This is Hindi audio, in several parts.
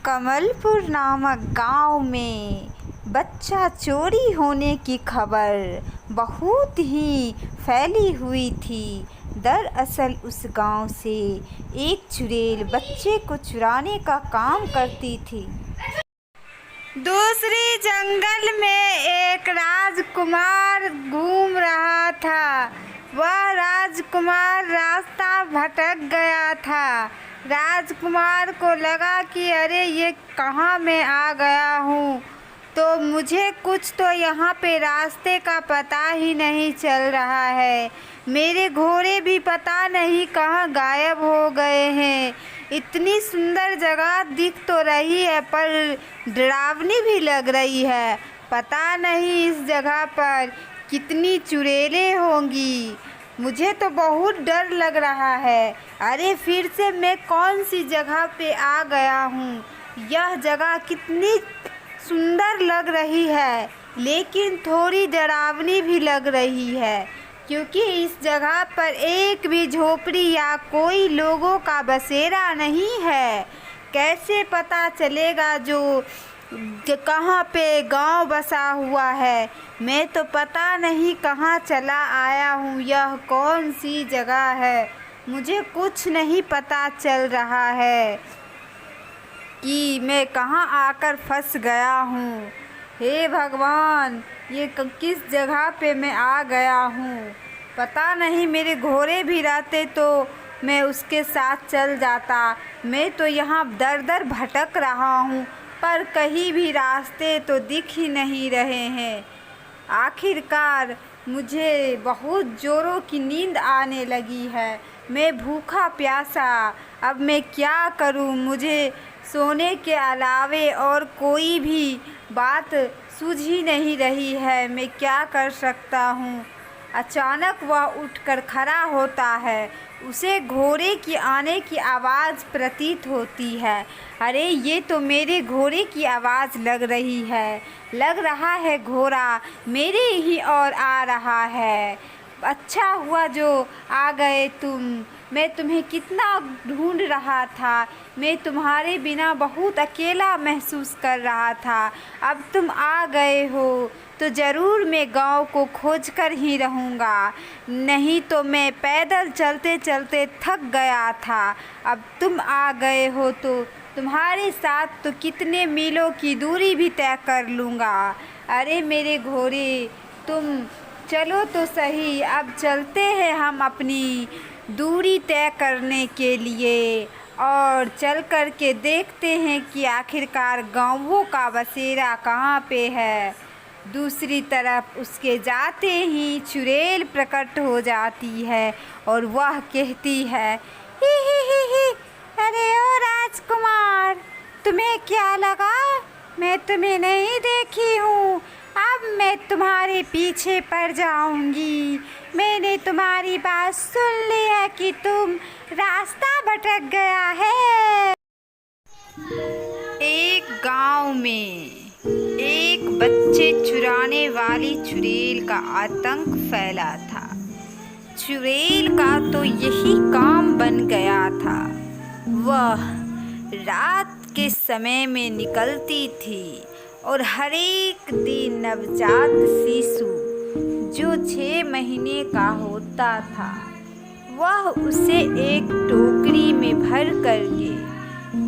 कमलपुर नामक गांव में बच्चा चोरी होने की खबर बहुत ही फैली हुई थी। दरअसल उस गांव से एक चुड़ैल बच्चे को चुराने का काम करती थी। दूसरी जंगल में एक राजकुमार घूम रहा था। वह राजकुमार रास्ता भटक गया था। राजकुमार को लगा कि अरे ये कहाँ मैं आ गया हूँ, तो मुझे कुछ तो यहाँ पे रास्ते का पता ही नहीं चल रहा है। मेरे घोड़े भी पता नहीं कहाँ गायब हो गए हैं। इतनी सुंदर जगह दिख तो रही है पर डरावनी भी लग रही है। पता नहीं इस जगह पर कितनी चुड़ैलें होंगी। मुझे तो बहुत डर लग रहा है। अरे फिर से मैं कौन सी जगह पे आ गया हूँ। यह जगह कितनी सुंदर लग रही है लेकिन थोड़ी डरावनी भी लग रही है, क्योंकि इस जगह पर एक भी झोपड़ी या कोई लोगों का बसेरा नहीं है। कैसे पता चलेगा जो कहाँ पे गांव बसा हुआ है। मैं तो पता नहीं कहाँ चला आया हूँ। यह कौन सी जगह है, मुझे कुछ नहीं पता चल रहा है कि मैं कहाँ आकर फंस गया हूँ। हे भगवान, ये किस जगह पे मैं आ गया हूँ। पता नहीं, मेरे घोड़े भी रहते तो मैं उसके साथ चल जाता। मैं तो यहाँ दर दर भटक रहा हूँ पर कहीं भी रास्ते तो दिख ही नहीं रहे हैं। आखिरकार मुझे बहुत ज़ोरों की नींद आने लगी है। मैं भूखा प्यासा, अब मैं क्या करूं। मुझे सोने के अलावे और कोई भी बात सूझ ही नहीं रही है। मैं क्या कर सकता हूं। अचानक वह उठकर खड़ा होता है। उसे घोड़े की आने की आवाज़ प्रतीत होती है। अरे ये तो मेरे घोड़े की आवाज़ लग रही है। लग रहा है घोड़ा मेरे ही ओर आ रहा है। अच्छा हुआ जो आ गए तुम। मैं तुम्हें कितना ढूंढ रहा था। मैं तुम्हारे बिना बहुत अकेला महसूस कर रहा था। अब तुम आ गए हो तो ज़रूर मैं गांव को खोज कर ही रहूँगा, नहीं तो मैं पैदल चलते चलते थक गया था। अब तुम आ गए हो तो तुम्हारे साथ तो कितने मीलों की दूरी भी तय कर लूँगा। अरे मेरे घोड़े, तुम चलो तो सही। अब चलते हैं हम अपनी दूरी तय करने के लिए और चल कर के देखते हैं कि आखिरकार गाँवों का बसेरा कहाँ पे है। दूसरी तरफ उसके जाते ही चुड़ैल प्रकट हो जाती है और वह कहती है, ही, अरे ओ राजकुमार, तुम्हें क्या लगा मैं तुम्हें नहीं देखी हूँ। अब मैं तुम्हारे पीछे पड़ जाऊंगी। मैंने तुम्हारी बात सुन ली है कि तुम रास्ता भटक गया है। एक गांव में एक बच्चे चुराने वाली चुड़ैल का आतंक फैला था। चुड़ैल का तो यही काम बन गया था। वह रात के समय में निकलती थी और हर एक दिन नवजात शिशु जो 6 महीने का होता था, वह उसे एक टोकरी में भर करके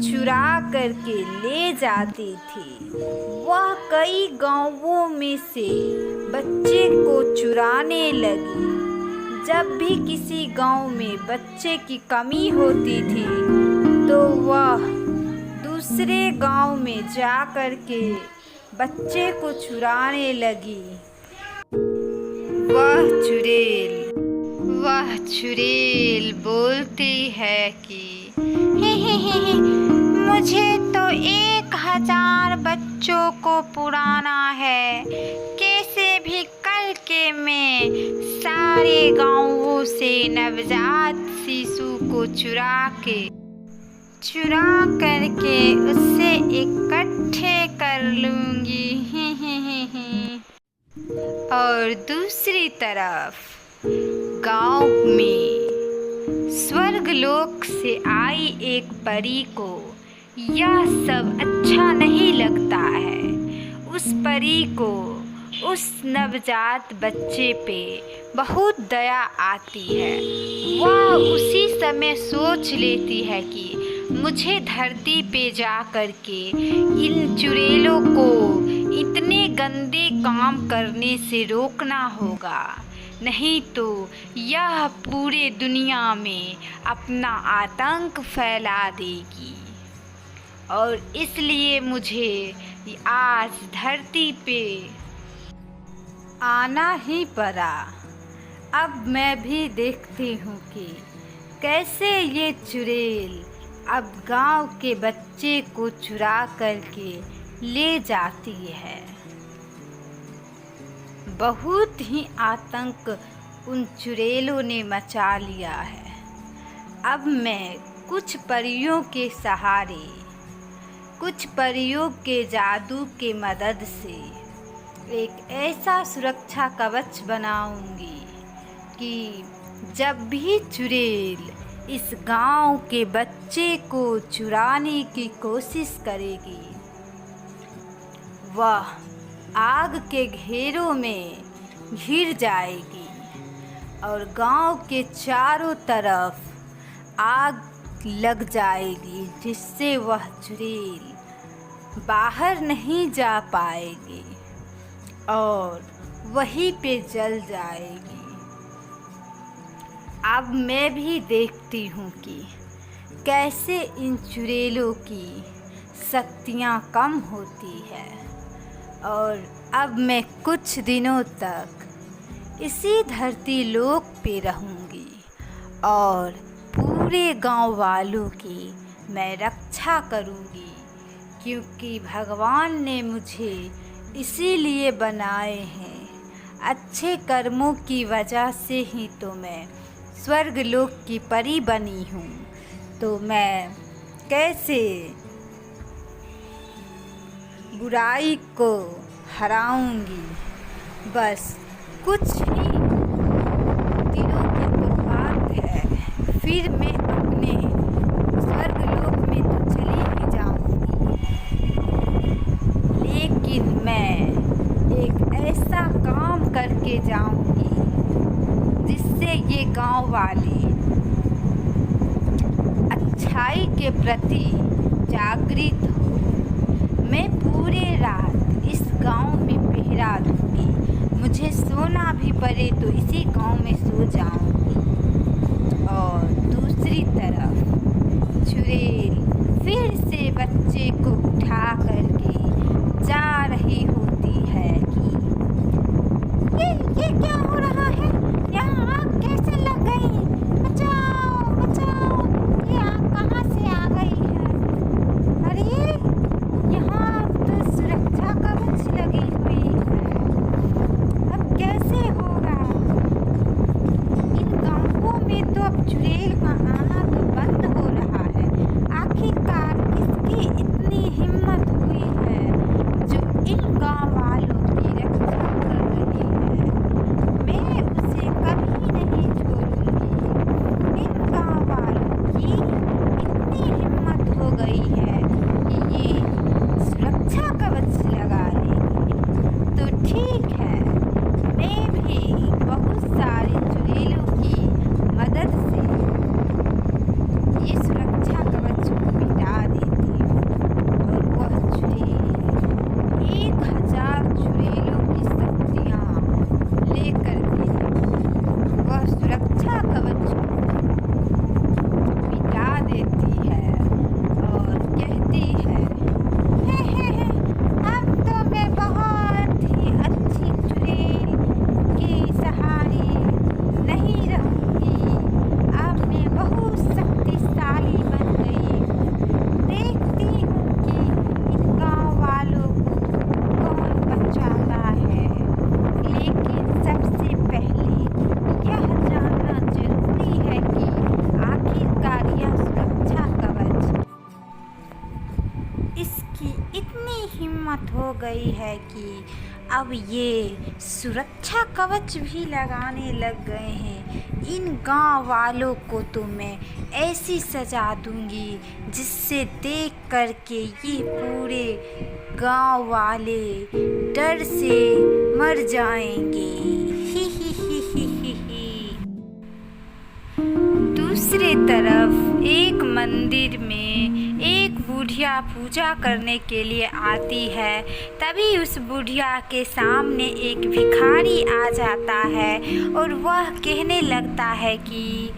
चुरा करके ले जाती थी। वह कई गांवों में से बच्चे को चुराने लगी। जब भी किसी गांव में बच्चे की कमी होती थी तो वह दूसरे गांव में जा कर के बच्चे को चुराने लगी। वह चुड़ैल बोलती है कि हे, मुझे तो 1000 बच्चों को पुराना है। कैसे भी करके मैं सारे गांवों से नवजात शिशु को चुरा करके उससे इकट्ठे कर लूँगी। और दूसरी तरफ गांव में स्वर्गलोक से आई एक परी को यह सब अच्छा नहीं लगता है। उस परी को उस नवजात बच्चे पे बहुत दया आती है। वह उसी समय सोच लेती है कि मुझे धरती पे जा कर के इन चुड़ैलों को इतने गंदे काम करने से रोकना होगा, नहीं तो यह पूरे दुनिया में अपना आतंक फैला देगी। और इसलिए मुझे आज धरती पे आना ही पड़ा। अब मैं भी देखती हूँ कि कैसे ये चुड़ैल अब गांव के बच्चे को चुरा करके ले जाती है। बहुत ही आतंक उन चुड़ैलों ने मचा लिया है। अब मैं कुछ परियों के सहारे, कुछ परियों के जादू के मदद से एक ऐसा सुरक्षा कवच बनाऊंगी कि जब भी चुड़ैल इस गांव के बच्चे को चुराने की कोशिश करेगी, वह आग के घेरों में घिर जाएगी और गांव के चारों तरफ आग लग जाएगी, जिससे वह चुड़ैल बाहर नहीं जा पाएगी और वहीं पे जल जाएगी। अब मैं भी देखती हूँ कि कैसे इन चुड़ैलों की शक्तियाँ कम होती है। और अब मैं कुछ दिनों तक इसी धरती लोक पे रहूँगी और पूरे गांव वालों की मैं रक्षा करूँगी, क्योंकि भगवान ने मुझे इसीलिए बनाए हैं। अच्छे कर्मों की वजह से ही तो मैं स्वर्ग लोक की परी बनी हूँ। तो मैं कैसे बुराई को हराऊंगी। बस कुछ ही दिनों की तो बात है, फिर मैं अपने स्वर्ग लोक में तो चली ही जाऊंगी, लेकिन मैं एक ऐसा काम करके जाऊंगी जिससे ये गांव वाले अच्छाई के प्रति जागृत हो। मैं पूरे रात इस गांव में पहरा दूंगी, मुझे सोना भी पड़े तो इसी गांव में सो जाऊंगी। और दूसरी तरफ चुड़ैल फिर से बच्चे को उठा करके जा रही होती है कि ये क्या हो रहा है, यहाँ आग कैसे लग गई, बचाओ बचाओ, ये आग कहाँ से आ गई है। अरे यहाँ तो सुरक्षा कवच लगी हुई है, अब कैसे होगा। इन गांवों में तो अब चुड़ैल का आना तो बंद हो रहा है। आखिरकार किसकी इतनी हिम्मत हुई है जो इन गांव वालों की रक्षा कर रही है। मैं उसे कभी नहीं छोड़ूंगी। इन गांव वालों की इतनी हिम्मत हो गई है कि ये सुरक्षा कवच लगा लेंगे। तो ठीक है, मैं भी बहुत सारे चुड़ैलों की मदद से ये सुरक्षा कवच को मिटा देती हूँ। और वह चुड़ैल 1000 चुड़ैलों की शक्तियाँ लेकर के वह सुरक्षा कवच को मिटा देती है और कहती है, हे, अब तो मैं बहुत ही अच्छी चुड़ैल के सहारे नहीं रहूँगी। अब मैं बहुत शक्तिशाली बन गई हूँ। देखती हूँ कि इन गाँव वालों को कौन बचाता है, लेकिन सबसे पहले यह जानना जरूरी है कि आखिरकार यह सुरक्षा कवच, इसकी इतनी हिम्मत हो गई है कि अब ये सुरक्षा कवच भी लगाने लग गए हैं। इन गांव वालों को तो मैं ऐसी सजा दूंगी जिससे देख कर के ये पूरे गांव वाले डर से मर जाएंगे। ही ही ही ही ही ही। दूसरे तरफ एक मंदिर में एक बुढ़िया पूजा करने के लिए आती है। तभी उस बुढ़िया के सामने एक भिखारी आ जाता है और वह कहने लगता है कि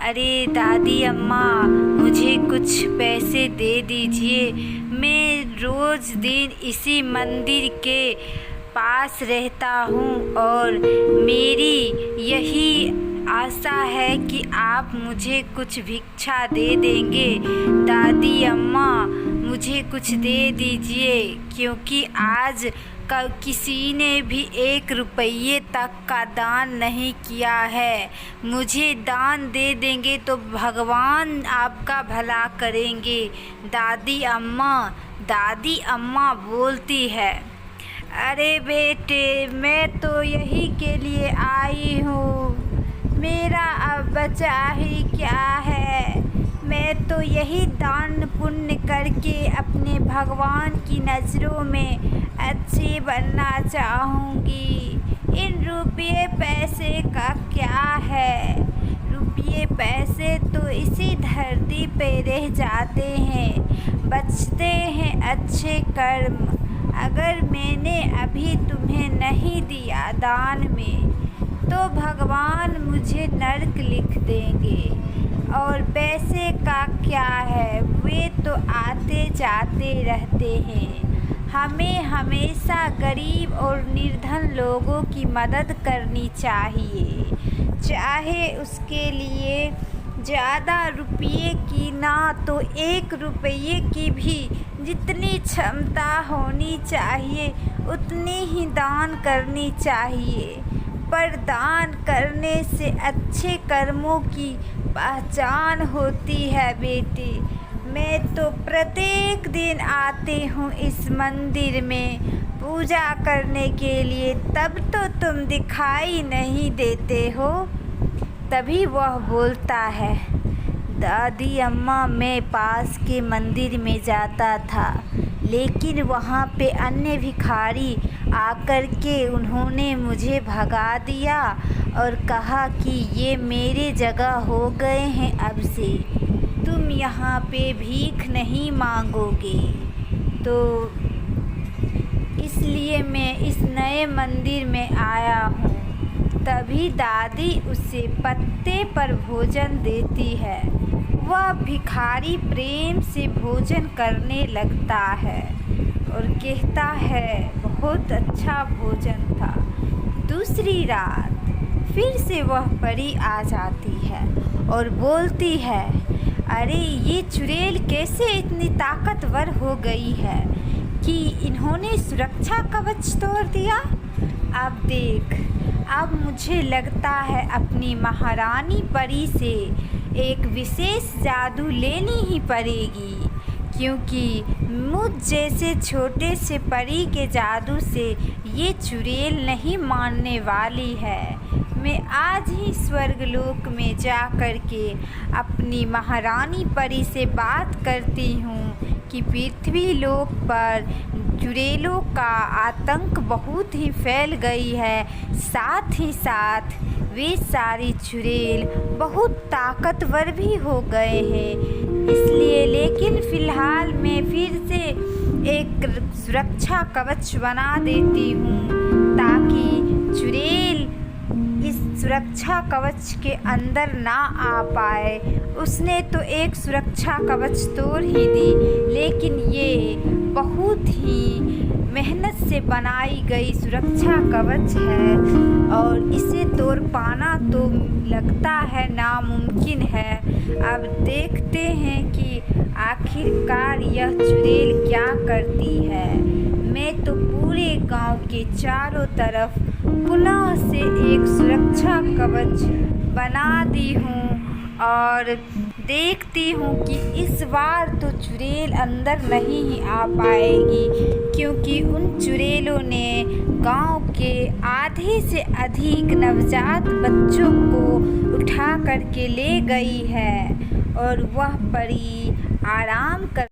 अरे दादी अम्मा, मुझे कुछ पैसे दे दीजिए। मैं रोज़ दिन इसी मंदिर के पास रहता हूँ और मेरी यही आशा है कि आप मुझे कुछ भिक्षा दे देंगे। दादी अम्मा, मुझे कुछ दे दीजिए, क्योंकि आज किसी ने भी 1 रुपये तक का दान नहीं किया है। मुझे दान दे देंगे तो भगवान आपका भला करेंगे। दादी अम्मा बोलती है, अरे बेटे, मैं तो यही के लिए आई हूँ। मेरा अब बचा ही क्या है। मैं तो यही दान पुण्य करके अपने भगवान की नज़रों में अच्छी बनना चाहूँगी। इन रुपये पैसे का क्या है। रुपये पैसे तो इसी धरती पे रह जाते हैं, बचते हैं अच्छे कर्म। अगर मैंने अभी तुम्हें नहीं दिया दान में तो भगवान मुझे नरक लिख देंगे। और पैसे का क्या है, वे तो आते जाते रहते हैं। हमें हमेशा गरीब और निर्धन लोगों की मदद करनी चाहिए, चाहे उसके लिए ज़्यादा रुपये की ना तो 1 रुपये की भी जितनी क्षमता होनी चाहिए उतनी ही दान करनी चाहिए। पर दान करने से अच्छे कर्मों की पहचान होती है बेटी। मैं तो प्रत्येक दिन आती हूँ इस मंदिर में पूजा करने के लिए, तब तो तुम दिखाई नहीं देते हो। तभी वह बोलता है, दादी अम्मा, मैं पास के मंदिर में जाता था, लेकिन वहाँ पे अन्य भिखारी आकर के उन्होंने मुझे भगा दिया और कहा कि ये मेरे जगह हो गए हैं, अब से तुम यहाँ पे भीख नहीं मांगोगे। तो इसलिए मैं इस नए मंदिर में आया हूँ। तभी दादी उसे पत्ते पर भोजन देती है। वह भिखारी प्रेम से भोजन करने लगता है और कहता है, बहुत अच्छा भोजन था। दूसरी रात फिर से वह परी आ जाती है और बोलती है, अरे ये चुड़ैल कैसे इतनी ताकतवर हो गई है कि इन्होंने सुरक्षा कवच तोड़ दिया। अब देख, अब मुझे लगता है अपनी महारानी परी से एक विशेष जादू लेनी ही पड़ेगी, क्योंकि मुझ जैसे छोटे से परी के जादू से ये चुड़ैल नहीं मानने वाली है। मैं आज ही स्वर्गलोक में जा कर के अपनी महारानी परी से बात करती हूँ कि पृथ्वी लोक पर चुड़ैलों का आतंक बहुत ही फैल गई है। साथ ही साथ वे सारी चुड़ैल बहुत ताकतवर भी हो गए हैं। इसलिए लेकिन फ़िलहाल मैं फिर से एक सुरक्षा कवच बना देती हूँ ताकि चुड़ैल इस सुरक्षा कवच के अंदर ना आ पाए। उसने तो एक सुरक्षा कवच तोड़ ही दी, लेकिन ये बहुत ही मेहनत से बनाई गई सुरक्षा कवच है और इसे तोड़ पाना तो लगता है नामुमकिन है। अब देखते हैं कि आखिरकार यह चुड़ैल क्या करती है। मैं तो पूरे गांव के चारों तरफ पुनः से एक सुरक्षा कवच बना दी हूँ और देखती हूँ कि इस बार तो चुड़ैल अंदर नहीं ही आ पाएगी, क्योंकि उन चुड़ैलों ने गांव के आधे से अधिक नवजात बच्चों को उठा करके ले गई है और वह परी आराम कर